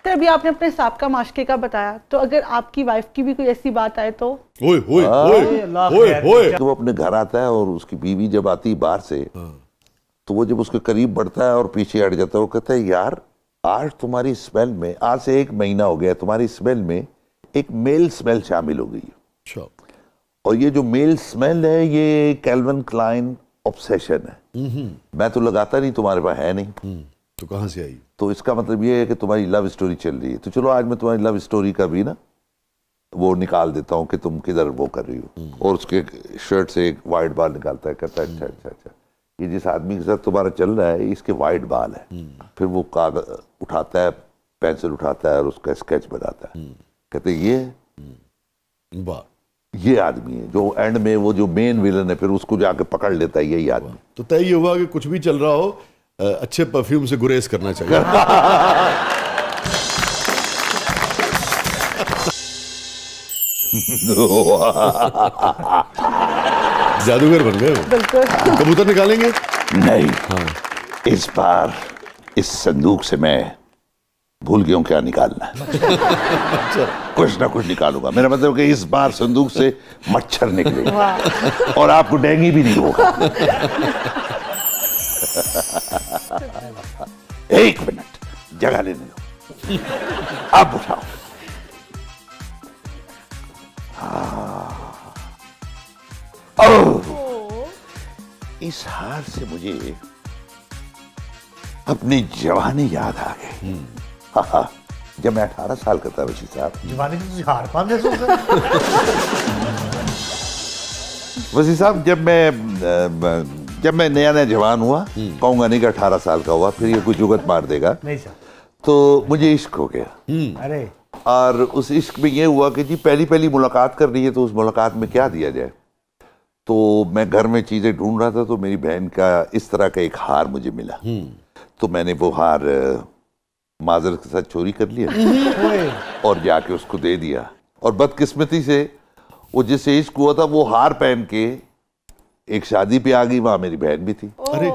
तो अभी आपने अपने साबका माशके का बताया, तो अगर आपकी वाइफ की भी कोई ऐसी बात आए तो? ओए ओए ओए ओए, तो वो अपने घर आता है और उसकी बीवी जब आती है बाहर से, तो वो जब उसके करीब बढ़ता है और पीछे हट जाता है, वो कहता है यार आज तुम्हारी स्मेल में, आज से 1 महीना हो गया, तुम्हारी स्मेल में एक मेल स्मेल शामिल हो गई है। और ये जो मेल स्मेल है ये कैल्विन क्लाइन ऑब्सेशन है। मैं तो लगाता नहीं, तुम्हारे पास है नहीं, तो कहाँ से आई? तो इसका मतलब ये है कि तुम्हारी लव स्टोरी चल रही है। तो चलो आज मैं तुम्हारी लव स्टोरी का भी ना वो निकाल देता हूँ कि तुम किधर वो कर रही हो। और उसके शर्ट से एक वाइट बाल निकालता है, कहता है अच्छा अच्छा अच्छा, ये जिस आदमी के साथ तुम्हारा चल रहा है इसके वाइट बाल है। फिर वो कागज उठाता है, पेंसिल उठाता है और उसका स्केच बनाता है। कहते ये आदमी है जो एंड में वो जो मेन विलन है, फिर उसको जाके पकड़ लेता है यही आदमी। तो तय ये हुआ कि कुछ भी चल रहा हो अच्छे परफ्यूम से गुरेज करना चाहिए। जादूगर बन गए हो। कबूतर निकालेंगे? नहीं। इस बार इस संदूक से मैं भूल गया हूं क्या निकालना है। कुछ ना कुछ निकालूंगा। मेरा मतलब कि इस बार संदूक से मच्छर निकले और आपको डेंगू भी नहीं होगा। 1 मिनट जगह लेने दो, अब उठाओ। इस हार से मुझे अपनी जवानी याद आ गई। जब मैं 18 साल का था वशी साहब। जवानी तो हार पान दे सोच वसी साहब, जब मैं नया नया जवान हुआ, कहूंगा नहीं कि 18 साल का हुआ, फिर ये कोई जुगत मार देगा, नहीं सर, तो मुझे इश्क हो गया। अरे और उस इश्क में ये हुआ कि जी पहली मुलाकात कर रही है, तो उस मुलाकात में क्या दिया जाए। तो मैं घर में चीज़ें ढूंढ रहा था, तो मेरी बहन का इस तरह का एक हार मुझे मिला। तो मैंने वो हार माजरत के साथ चोरी कर लिया और जाके उसको दे दिया। और बदकिस्मती से वो जिससे इश्क हुआ था वो हार पहन के एक शादी पे आ गई, वहां मेरी बहन भी थी। अरे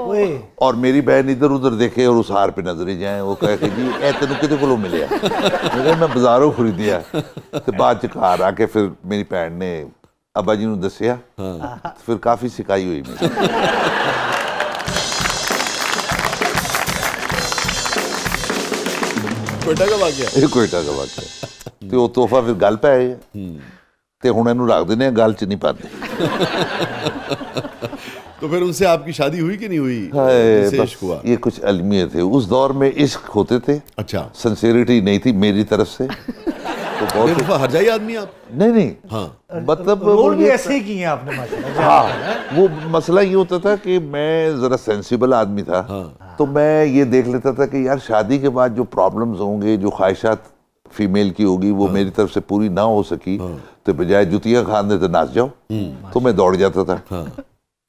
और मेरी बहन इधर उधर देखे और उस हार पे नजरें जाए, वो कहे कि जी ए तेन कितने को मिले। मैं बाजारों खरीदिया। तो बाद च घर आके फिर मेरी भैन ने अब्बा जी ने दसिया, तो फिर काफी सिकाई हुई मेरी। कोयटा का वाकया? ਇਹ कोयटा का वाकया। ਤੇ ਉਹ ਤੋਹਫਾ ਫਿਰ ਗੱਲ ਪੈ ਆਇਆ ਤੇ ਹੁਣ ਇਹਨੂੰ ਰੱਖ ਦਿੰਦੇ ਆ, ਗੱਲ 'ਚ ਨਹੀਂ पाते। तो फिर उनसे आपकी शादी हुई कि नहीं हुई? बस हुआ। ये कुछ अलमियत थे उस दौर में, इश्क होते थे। अच्छा, सिंसियरिटी नहीं थी मेरी तरफ से। तो बहुत हर जाइए आदमी आप। नहीं हाँ, मतलब रोल भी ऐसे ही किए हैं आपने माशाल्लाह। हाँ, वो मसला ये होता था कि मैं जरा सेंसिबल आदमी था। तो मैं ये देख लेता था कि यार शादी के बाद जो प्रॉब्लम्स होंगे, जो ख्वाहिशात फीमेल की होगी, वो मेरी तरफ से पूरी ना हो सकी, तो बजाय जुतियां खाने तो नाच जाओ, तो मैं दौड़ जाता था।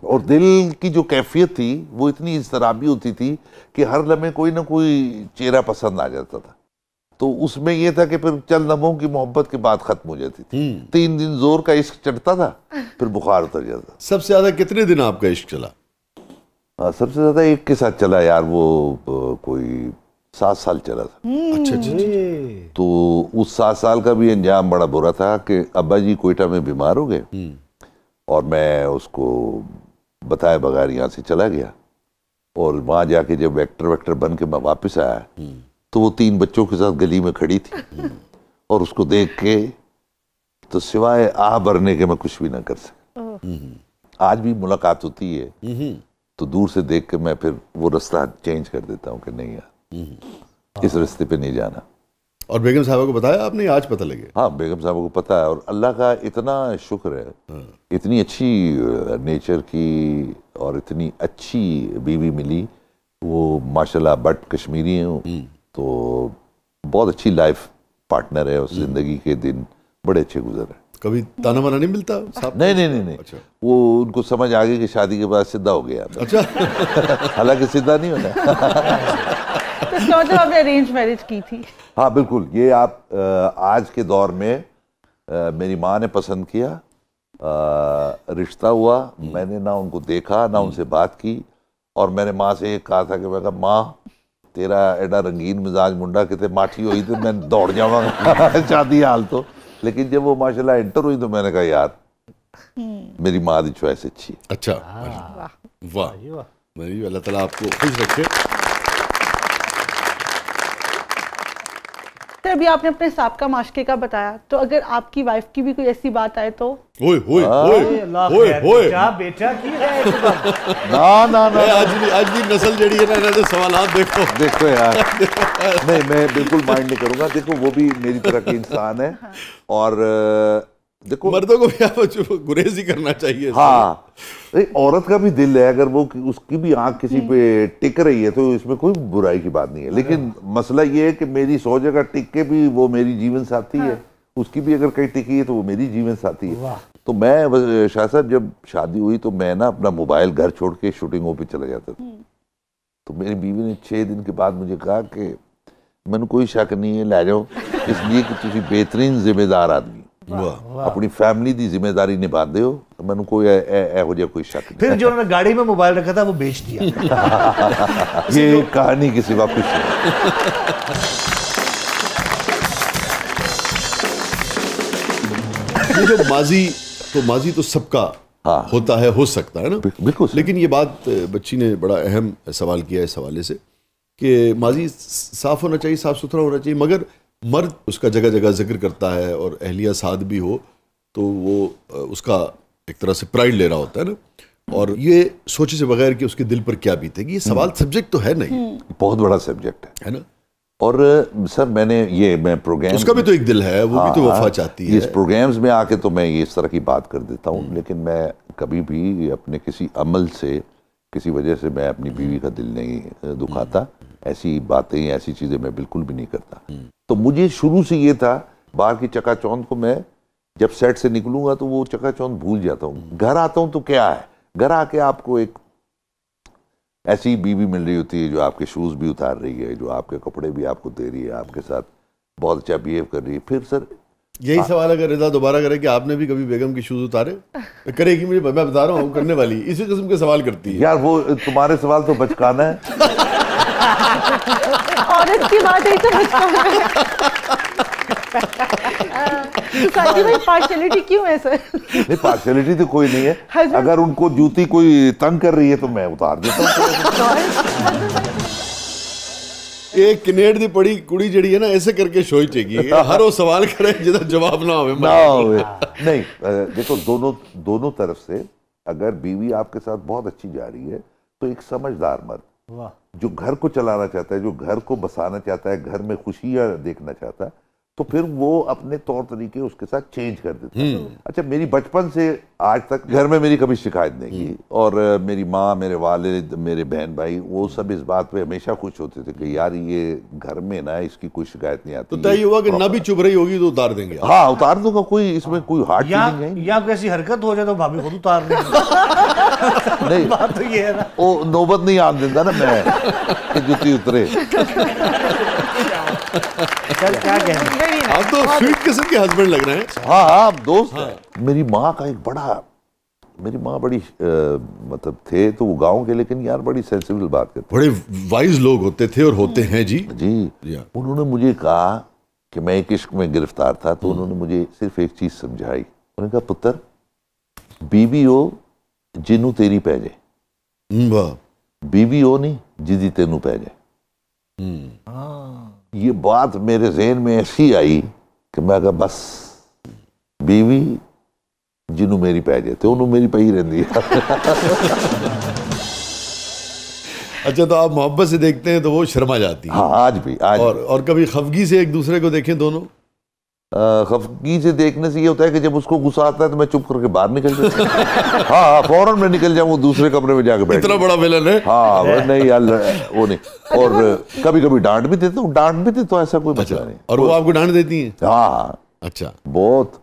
और दिल की जो कैफियत थी वो इतनी इज़्तिराबी होती थी कि हर लम्हे कोई ना कोई चेहरा पसंद आ जाता था। तो उसमें यह था कि फिर चंद लम्हों की मोहब्बत के बाद खत्म हो जाती थी। 3 दिन जोर का इश्क चढ़ता था, फिर बुखार उतर जाता। सबसे ज्यादा कितने दिन आपका इश्क चला? सबसे ज्यादा एक के साथ चला यार, वो कोई 7 साल चला था। अच्छा। तो उस 7 साल का भी अंजाम बड़ा बुरा था कि अब्बा जी कोयटा में बीमार हो गए और मैं उसको बताए बगैर यहाँ से चला गया। और वहाँ जाके जब वेक्टर बन के मैं वापस आया, तो वो 3 बच्चों के साथ गली में खड़ी थी और उसको देख के तो सिवाय आह भरने के मैं कुछ भी ना कर सका। आज भी मुलाकात होती है तो दूर से देख के मैं फिर वो रास्ता चेंज कर देता हूँ कि नहीं यार, इस रास्ते पे नहीं जाना। और बेगम साहबा को बताया आपने? आज पता लगे? हाँ, बेगम साहबा को पता है। और अल्लाह का इतना शुक्र है, इतनी अच्छी नेचर की और इतनी अच्छी बीवी मिली। वो माशाल्लाह बट कश्मीरी हैं, तो बहुत अच्छी लाइफ पार्टनर है। उस जिंदगी के दिन बड़े अच्छे गुजरे। कभी ताना वाना नहीं मिलता साहब? नहीं। अच्छा। वो उनको समझ आ गई कि शादी के बाद सीधा हो गया। अच्छा। हालांकि सीधा नहीं होना। तो इसका मतलब आपने अरेंज मैरिज की थी? हाँ बिल्कुल। ये आप आज के दौर में मेरी माँ ने पसंद किया, रिश्ता हुआ, मैंने ना उनको देखा ना उनसे बात की। और मैंने माँ से ये कहा था कि मैं कहा माँ तेरा एडा रंगीन मिजाज मुंडा कितने माठी हुई तो मैं दौड़ जावांगा शादी हाल तो। लेकिन जब वो माशाल्लाह एंटर हुई तो मैंने कहा यार मेरी माँ की चॉइस अच्छी है। अच्छा, वाह, नहीं, अल्लाह ताला आपको खुश रखे। तो अभी आपने अपने साबका माशके का बताया, तो अगर आपकी वाइफ की भी कोई ऐसी बात आए तो? ओए ओए ओए ओए ओए, बेटा की है ना आज भी नस्ल जड़ी है ना, इन्होंने सवालात देखो यार नहीं, मैं बिल्कुल माइंड नहीं करूंगा। देखो वो भी मेरी तरह के इंसान है और देखो मर्दों को भी आप गुरेज ही करना चाहिए। हाँ, औरत का भी दिल है, अगर वो उसकी भी आंख किसी पे टिक रही है तो इसमें कोई बुराई की बात नहीं है। लेकिन मसला ये है कि मेरी 100 जगह टिक के भी वो मेरी जीवन साथी है, उसकी भी अगर कहीं टिकी है तो वो मेरी जीवन साथी है। तो मैं शाह साहब जब शादी हुई तो मैं ना अपना मोबाइल घर छोड़ के शूटिंगों पे चला जाता था। तो मेरी बीवी ने 6 दिन के बाद मुझे कहा कि मैंने कोई शक नहीं है, ले जाओ, इसलिए कि तुम बेहतरीन जिम्मेदार आदमी अपनी फैमिली की जिम्मेदारी निभाते हो, तो मैंने कोई एहो जिहा कोई शक नहीं। फिर जो उन्होंने गाड़ी में मोबाइल रखा था वो बेच दिया। ये कहानी के सिवा कुछ नहीं। ये जो माजी तो सबका होता है, हो सकता है ना, बिल्कुल। लेकिन ये बात बच्ची ने बड़ा अहम सवाल किया इस हवाले से कि माजी साफ होना चाहिए, साफ सुथरा होना चाहिए, मगर मर्द उसका जगह जगह जिक्र करता है और अहलिया साथ भी हो तो वो उसका एक तरह से प्राइड ले रहा होता है ना, और ये सोचे से बगैर कि उसके दिल पर क्या बीतेगी। ये सवाल सब्जेक्ट तो है नहीं, बहुत बड़ा सब्जेक्ट है ना। और सर मैं प्रोग्राम, उसका भी तो एक दिल है, वो भी तो वफा चाहती है। इस प्रोग्राम्स में आके तो मैं ये इस तरह की बात कर देता हूँ, लेकिन मैं कभी भी अपने किसी अमल से, किसी वजह से मैं अपनी बीवी का दिल नहीं दुखाता। ऐसी बातें, ऐसी चीज़ें मैं बिल्कुल भी नहीं करता। तो मुझे शुरू से ये था, बाहर की चकाचौंध को मैं जब सेट से निकलूंगा तो वो चकाचौंध भूल जाता हूँ। घर आता हूँ तो क्या है, घर आके आपको एक ऐसी बीवी मिल रही होती है जो आपके शूज़ भी उतार रही है, जो आपके कपड़े भी आपको दे रही है, आपके साथ बहुत अच्छा बिहेव कर रही है। फिर सर यही सवाल अगर रिदा दोबारा करे कि आपने भी कभी बेगम की शूज उतारे, करेगी, मुझे मैं बता रहा हूँ करने वाली इसी किस्म के सवाल करती है। यार वो तुम्हारे सवाल तो बचकाना है। औरत की बात है तो बचकाना है। पार्शियलिटी क्यों है सर? नहीं, पार्शियलिटी तो कोई नहीं है। अगर उनको जूती कोई तंग कर रही है तो मैं उतार देता हूँ। एक कनेड दी पड़ी कुड़ी जड़ी है ना, ऐसे करके शोई चाहिए, हर वो सवाल करे जिसका जवाब ना होवे। नहीं, देखो दोनों तरफ से अगर बीवी आपके साथ बहुत अच्छी जा रही है तो एक समझदार मर्द जो घर को चलाना चाहता है, जो घर को बसाना चाहता है, घर में खुशियां देखना चाहता है, तो फिर वो अपने तौर तरीके उसके साथ चेंज कर देता है। अच्छा, मेरी बचपन से आज तक घर में मेरी कभी शिकायत नहीं की, और मेरी माँ, मेरे वालिद, मेरे बहन भाई, वो सब इस बात पे हमेशा खुश होते थे कि यार ये घर में ना इसकी कोई शिकायत नहीं आती। तो तय हुआ कि ना भी चुभ रही होगी तो उतार देंगे। हाँ, उतार दूंगा, कोई इसमें कोई हार्ड फीलिंग नहीं। या कैसी हरकत हो जाए तो भाभी खुद उतार देंगे। नहीं, बात तो ये है ना, वो नौबत नहीं आने देता ना मैं कि जूती उतरे। क्या कहना, आप तो स्वीट किस्म के हस्बैंड लग रहे हैं। हाँ, दोस्त है। मेरी माँ का एक मेरी माँ बड़ी मतलब थे तो वो गाँव के, लेकिन यार बड़ी सेंसिबल बात करते, बड़े वाइज लोग होते थे और होते हैं जी। उन्होंने मुझे कहा कि मैं एक इश्क में गिरफ्तार था, तो उन्होंने मुझे सिर्फ एक चीज समझाई। उन्होंने कहा, पुत्र बीवी हो जिन्नू तेरी पै जाए, बीवी हो नहीं जिदी तेनू पै जाए। ये बात मेरे ज़हन में ऐसी आई कि मैं कहा बस बीवी जिन्नू मेरी पै जाए तो उन्होंने मेरी पई रहती है। अच्छा, तो आप मोहब्बत से देखते हैं तो वो शर्मा जाती है। हाँ, आज भी। और कभी खफगी से एक दूसरे को देखें दोनों? खफगी से देखने से ये होता है कि जब उसको गुस्सा आता है तो मैं चुप करके बाहर निकल जाता हूँ। हाँ, फौरन मैं निकल जाऊँ दूसरे कमरे में जाके बैठ। इतना बड़ा विलन है। हाँ, नहीं यार, वो नहीं। और कभी कभी डांट भी देता हूँ, ऐसा कोई मसला नहीं। और वो आपको डांट देती है? हाँ। अच्छा, बहुत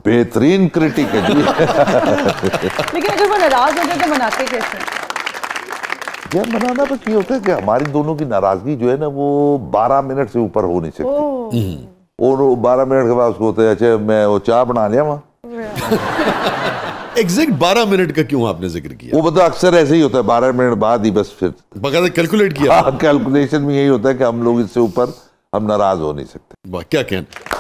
बेहतरीन क्रिटिक है जी। लेकिन अगर वो नाराज हो जाए तो मनाते कैसे? यार मनाना बस ये होता है कि हमारी दोनों की नाराजगी जो है ना वो 12 मिनट से ऊपर हो नहीं सकती। और 12 मिनट के बाद उसको होता है अच्छा मैं वो चाय बना लिया वहाँ। एग्जैक्ट 12 मिनट का क्यों आपने जिक्र किया? वो मतलब अक्सर ऐसे ही होता है, 12 मिनट बाद ही बस फिर बकायदा कैलकुलेट किया? कैलकुलेशन में यही होता है कि हम लोग इससे ऊपर हम नाराज हो नहीं सकते। वाह, क्या कहना।